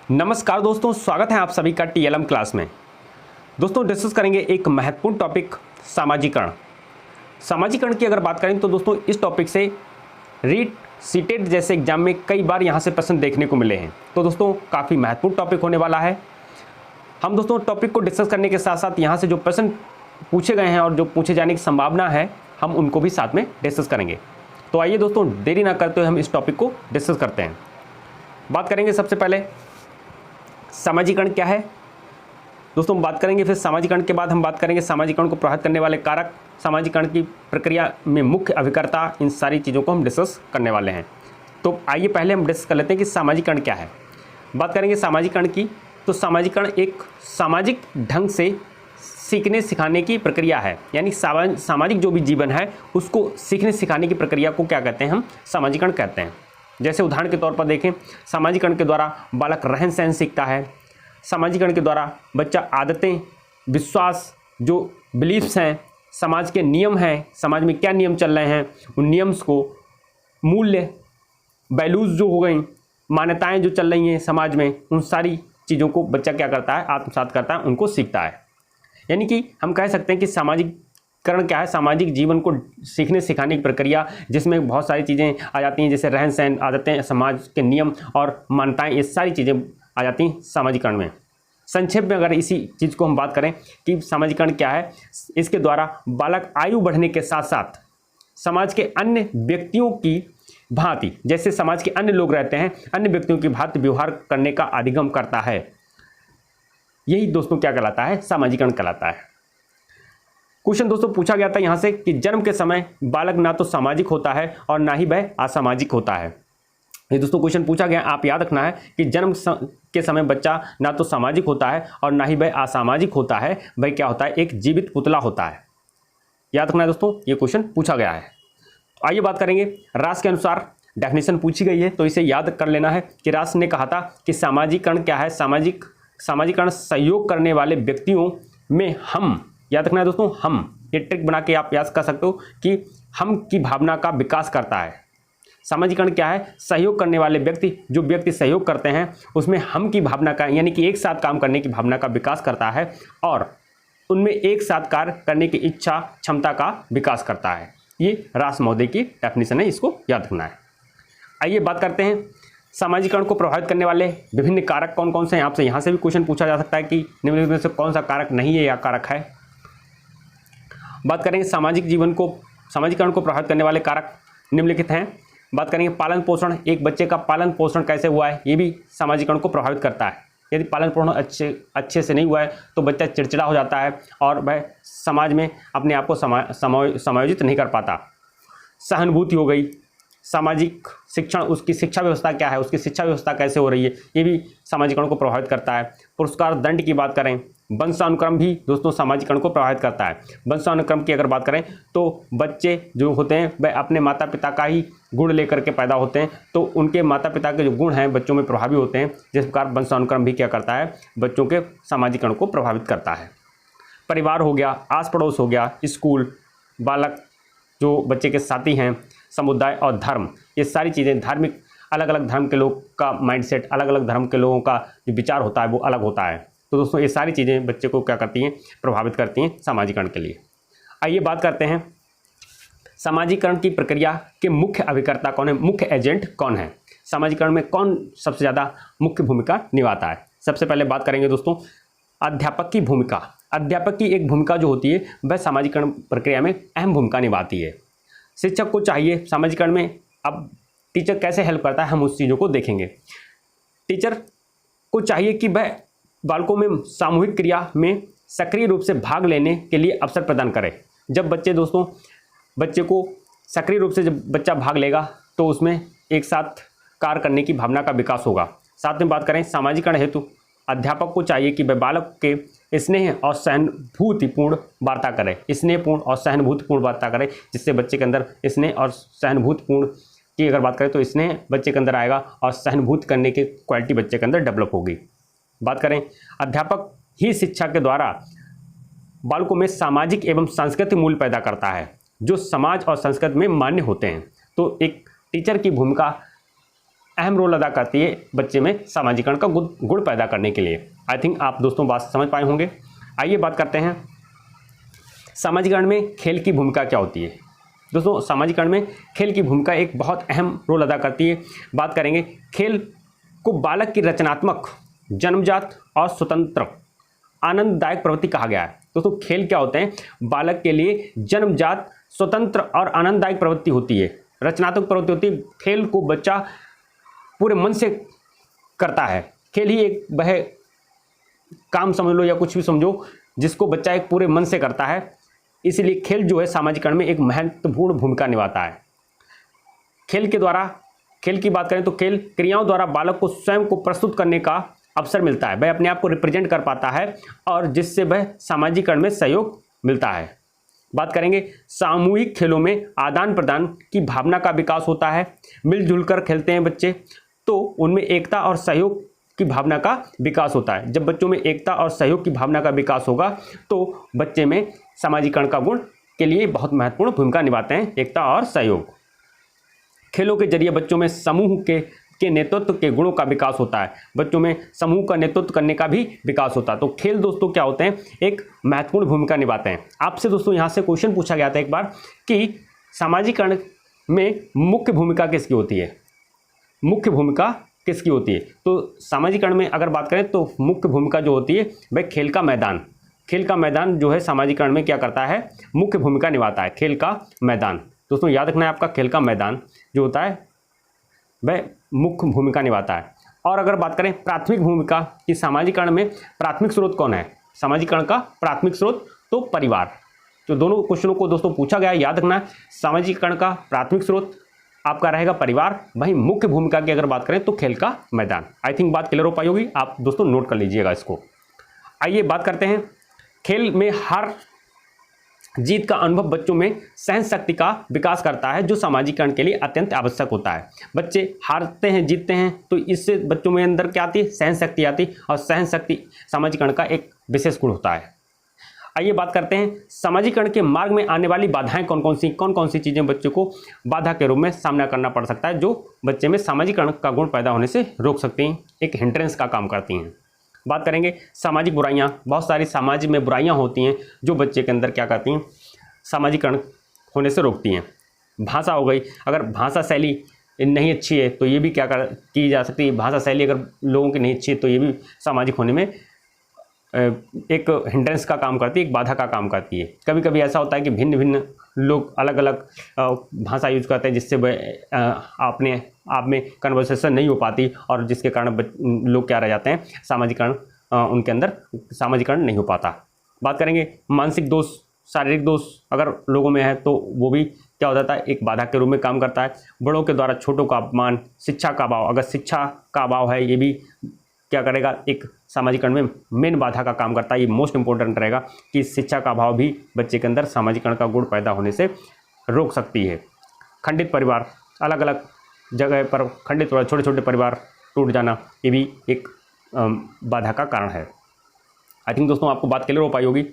नमस्कार दोस्तों, स्वागत है आप सभी का टीएलएम क्लास में। दोस्तों डिस्कस करेंगे एक महत्वपूर्ण टॉपिक सामाजिकरण। सामाजिकरण की अगर बात करें तो दोस्तों इस टॉपिक से रीट सीटेट जैसे एग्जाम में कई बार यहाँ से प्रश्न देखने को मिले हैं। तो दोस्तों काफ़ी महत्वपूर्ण टॉपिक होने वाला है। हम दोस्तों टॉपिक को डिस्कस करने के साथ साथ यहाँ से जो प्रश्न पूछे गए हैं और जो पूछे जाने की संभावना है हम उनको भी साथ में डिस्कस करेंगे। तो आइए दोस्तों देरी ना करते हुए हम इस टॉपिक को डिस्कस करते हैं। बात करेंगे सबसे पहले सामाजिकरण क्या है। दोस्तों बात करेंगे, फिर सामाजिकरण के बाद हम बात करेंगे सामाजिकरण को प्रभावित करने वाले कारक, सामाजिकरण की प्रक्रिया में मुख्य अभिकर्ता, इन सारी चीज़ों को हम डिस्कस करने वाले हैं। तो आइए पहले हम डिस्कस कर लेते हैं कि सामाजिकरण क्या है। बात करेंगे सामाजिकरण की, तो सामाजिकरण एक सामाजिक ढंग से सीखने सिखाने की प्रक्रिया है। यानी सामाजिक जो भी जीवन है उसको सीखने सिखाने की प्रक्रिया को क्या कहते हैं, हम सामाजिकरण कहते हैं। जैसे उदाहरण के तौर पर देखें, सामाजिकरण के द्वारा बालक रहन सहन सीखता है। सामाजिकरण के द्वारा बच्चा आदतें, विश्वास, जो बिलीफ्स हैं, समाज के नियम हैं, समाज में क्या नियम चल रहे हैं, उन नियम्स को, मूल्य, वैल्यूज़ जो हो गई, मान्यताएं जो चल रही हैं समाज में, उन सारी चीज़ों को बच्चा क्या करता है, आत्मसात करता है, उनको सीखता है। यानी कि हम कह सकते हैं कि सामाजिकरण क्या है, सामाजिक जीवन को सीखने सिखाने की प्रक्रिया जिसमें बहुत सारी चीज़ें आ जाती हैं, जैसे रहन सहन, आदतें, समाज के नियम और मान्यताएं, ये सारी चीज़ें आ जाती हैं सामाजिकरण में। संक्षेप में अगर इसी चीज़ को हम बात करें कि सामाजिकरण क्या है, इसके द्वारा बालक आयु बढ़ने के साथ साथ समाज के अन्य व्यक्तियों की भांति, जैसे समाज के अन्य लोग रहते हैं, अन्य व्यक्तियों की भांति व्यवहार करने का अधिगम करता है। यही दोस्तों क्या कहलाता है, सामाजिकरण कहलाता है। क्वेश्चन दोस्तों पूछा गया था यहाँ से कि जन्म के समय बालक ना तो सामाजिक होता है और ना ही वह असामाजिक होता है। ये दोस्तों क्वेश्चन पूछा गया, आप याद रखना है कि जन्म के समय बच्चा ना तो सामाजिक होता है और ना ही वह असामाजिक होता है, वह क्या होता है, एक जीवित पुतला होता है। याद रखना है दोस्तों, ये क्वेश्चन पूछा गया है। तो आइए बात करेंगे रास के अनुसार डेफिनेशन पूछी गई है, तो इसे याद कर लेना है कि रास ने कहा था कि सामाजिकरण क्या है, सामाजिकरण सहयोग करने वाले व्यक्तियों में हम, याद रखना है दोस्तों, हम, ये ट्रिक बना के आप याद कर सकते हो कि हम की भावना का विकास करता है। सामाजिकरण क्या है, सहयोग करने वाले व्यक्ति, जो व्यक्ति सहयोग करते हैं उसमें हम की भावना का, यानी कि एक साथ काम करने की भावना का विकास करता है और उनमें एक साथ कार्य करने की इच्छा, क्षमता का विकास करता है। ये रास महोदय की डेफिनेशन है, इसको याद रखना है। आइए बात करते हैं सामाजिकरण को प्रभावित करने वाले विभिन्न कारक कौन कौन से हैं। आपसे यहाँ से भी क्वेश्चन पूछा जा सकता है कि निम्नलिखित में से कौन सा कारक नहीं है या कारक है। बात करेंगे सामाजिकरण को प्रभावित करने वाले कारक निम्नलिखित हैं। बात करेंगे पालन पोषण, एक बच्चे का पालन पोषण कैसे हुआ है, ये भी सामाजिकरण को प्रभावित करता है। यदि पालन पोषण अच्छे से नहीं हुआ है तो बच्चा चिड़चिड़ा हो जाता है और वह समाज में अपने आप को समायोजित नहीं कर पाता। सहानुभूति हो गई, सामाजिक शिक्षण, उसकी शिक्षा व्यवस्था क्या है, उसकी शिक्षा व्यवस्था कैसे हो रही है, ये भी सामाजिकरण को प्रभावित करता है। पुरस्कार दंड की बात करें, वंशानुक्रम भी दोस्तों सामाजिकरण को प्रभावित करता है। वंशानुक्रम की अगर बात करें तो बच्चे जो होते हैं वह अपने माता पिता का ही गुण लेकर के पैदा होते हैं, तो उनके माता पिता के जो गुण हैं बच्चों में प्रभावी होते हैं। जिस प्रकार वंशानुक्रम भी क्या करता है, बच्चों के सामाजिकरण को प्रभावित करता है। परिवार हो गया, आस पड़ोस हो गया, स्कूल, बालक जो बच्चे के साथी हैं, समुदाय और धर्म, ये सारी चीज़ें, धार्मिक, अलग अलग धर्म के लोग का माइंडसेट, अलग अलग धर्म के लोगों का जो विचार होता है वो अलग होता है। तो दोस्तों ये सारी चीज़ें बच्चे को क्या करती हैं, प्रभावित करती हैं सामाजिकरण के लिए। आइए बात करते हैं सामाजिकरण की प्रक्रिया के मुख्य अभिकर्ता कौन है, मुख्य एजेंट कौन है, सामाजिकरण में कौन सबसे ज़्यादा मुख्य भूमिका निभाता है। सबसे पहले बात करेंगे दोस्तों अध्यापक की भूमिका। अध्यापक की एक भूमिका जो होती है वह सामाजिकरण प्रक्रिया में अहम भूमिका निभाती है। शिक्षक को चाहिए सामाजिकरण में, अब टीचर कैसे हेल्प करता है हम उस चीज़ों को देखेंगे। टीचर को चाहिए कि वह बालकों में सामूहिक क्रिया में सक्रिय रूप से भाग लेने के लिए अवसर प्रदान करे। जब बच्चे को सक्रिय रूप से जब बच्चा भाग लेगा तो उसमें एक साथ कार्य करने की भावना का विकास होगा। साथ में बात करें सामाजिकरण हेतु अध्यापक को चाहिए कि वह बालक के स्नेह और सहानुभूतिपूर्ण वार्ता करे, स्नेहपूर्ण और सहानुभूतिपूर्ण वार्ता करे, जिससे बच्चे के अंदर स्नेह और सहानुभूतिपूर्ण की अगर बात करें तो स्नेह बच्चे के अंदर आएगा और सहानुभूति करने की क्वालिटी बच्चे के अंदर डेवलप होगी। बात करें अध्यापक ही शिक्षा के द्वारा बालकों में सामाजिक एवं सांस्कृतिक मूल्य पैदा करता है जो समाज और संस्कृति में मान्य होते हैं। तो एक टीचर की भूमिका अहम रोल अदा करती है बच्चे में सामाजिकरण का गुण पैदा करने के लिए। आई थिंक आप दोस्तों बात समझ पाए होंगे। आइए बात करते हैं सामाजिकरण में खेल की भूमिका क्या होती है। दोस्तों सामाजिकरण में खेल की भूमिका एक बहुत अहम रोल अदा करती है। बात करेंगे खेल को बालक की रचनात्मक, जन्मजात और स्वतंत्र आनंददायक प्रवृत्ति कहा गया है। दोस्तों खेल क्या होते हैं, बालक के लिए जन्मजात, स्वतंत्र और आनंददायक प्रवृत्ति होती है, रचनात्मक प्रवृत्ति होती है। खेल को बच्चा पूरे मन से करता है। खेल ही एक वह काम समझ लो या कुछ भी समझो जिसको बच्चा एक पूरे मन से करता है। इसीलिए खेल जो है सामाजिकरण में एक महत्वपूर्ण भूमिका निभाता है। खेल के द्वारा, खेल की बात करें तो खेल क्रियाओं द्वारा बालक को स्वयं को प्रस्तुत करने का अवसर मिलता है। वह अपने आप को रिप्रेजेंट कर पाता है और जिससे वह सामाजिकरण में सहयोग मिलता है। बात करेंगे सामूहिक खेलों में आदान प्रदान की भावना का विकास होता है। मिलजुल कर खेलते हैं बच्चे तो उनमें एकता और सहयोग की भावना का विकास होता है। जब बच्चों में एकता और सहयोग की भावना का विकास होगा तो बच्चे में सामाजिकरण का गुण के लिए बहुत महत्वपूर्ण भूमिका निभाते हैं एकता और सहयोग। खेलों के जरिए बच्चों में समूह के नेतृत्व के गुणों का विकास होता है। बच्चों में समूह का नेतृत्व करने का भी विकास होता है। तो खेल दोस्तों क्या होते हैं, एक महत्वपूर्ण भूमिका निभाते हैं। आपसे दोस्तों यहाँ से क्वेश्चन पूछा गया था एक बार कि सामाजिकरण में मुख्य भूमिका किसकी होती है, मुख्य भूमिका किसकी होती है। तो सामाजिकरण में अगर बात करें तो मुख्य भूमिका जो होती है वह खेल का मैदान, खेल का मैदान जो है सामाजिकरण में क्या करता है, मुख्य भूमिका निभाता है। खेल का मैदान दोस्तों याद रखना है आपका, खेल का मैदान जो होता है वह मुख्य भूमिका निभाता है। और अगर बात करें प्राथमिक भूमिका कि सामाजिकरण में प्राथमिक स्रोत कौन है, सामाजिकरण का प्राथमिक स्रोत तो परिवार। तो दोनों क्वेश्चनों को दोस्तों पूछा गया है, याद रखना है। सामाजिकरण का प्राथमिक स्रोत आपका रहेगा परिवार, वहीं मुख्य भूमिका की अगर बात करें तो खेल का मैदान। आई थिंक बात क्लियर हो पाई होगी, आप दोस्तों नोट कर लीजिएगा इसको। आइए बात करते हैं खेल में हार जीत का अनुभव बच्चों में सहन शक्ति का विकास करता है जो सामाजिकरण के लिए अत्यंत आवश्यक होता है। बच्चे हारते हैं जीतते हैं तो इससे बच्चों में अंदर क्या आती है, सहन शक्ति आती है और सहन शक्ति सामाजिकरण का एक विशेष गुण होता है। आइए बात करते हैं सामाजिकरण के मार्ग में आने वाली बाधाएं कौन कौन सी चीज़ें बच्चों को बाधा के रूप में सामना करना पड़ सकता है जो बच्चे में सामाजिकरण का गुण पैदा होने से रोक सकती हैं, एक हिंड्रेंस का काम करती हैं। बात करेंगे सामाजिक बुराइयां, बहुत सारी समाज में बुराइयां होती हैं जो बच्चे के अंदर क्या करती हैं, सामाजिकरण होने से रोकती हैं। भाषा हो गई, अगर भाषा शैली नहीं अच्छी है तो ये भी क्या की जा सकती है, भाषा शैली अगर लोगों की नहीं अच्छी है तो ये भी सामाजिक होने में एक हिंड्रेंस का काम करती है, एक बाधा का काम करती है। कभी कभी ऐसा होता है कि भिन्न भिन्न लोग अलग अलग भाषा यूज करते हैं जिससे अपने आप में कन्वर्सेशन नहीं हो पाती और जिसके कारण लोग क्या रह जाते हैं, सामाजिकरण उनके अंदर सामाजिकरण नहीं हो पाता। बात करेंगे मानसिक दोष, शारीरिक दोष अगर लोगों में है तो वो भी क्या हो जाता है, एक बाधा के रूप में काम करता है। बड़ों के द्वारा छोटों का अपमान, शिक्षा का अभाव, अगर शिक्षा का अभाव है ये भी क्या करेगा, एक सामाजिकरण में मेन बाधा का काम करता है। ये मोस्ट इंपॉर्टेंट रहेगा कि शिक्षा का अभाव भी बच्चे के अंदर सामाजिकरण का गुण पैदा होने से रोक सकती है। खंडित परिवार, अलग अलग जगह पर खंडित छोटे छोटे परिवार टूट जाना, ये भी एक बाधा का कारण है। आई थिंक दोस्तों आपको बात क्लियर हो पाई होगी।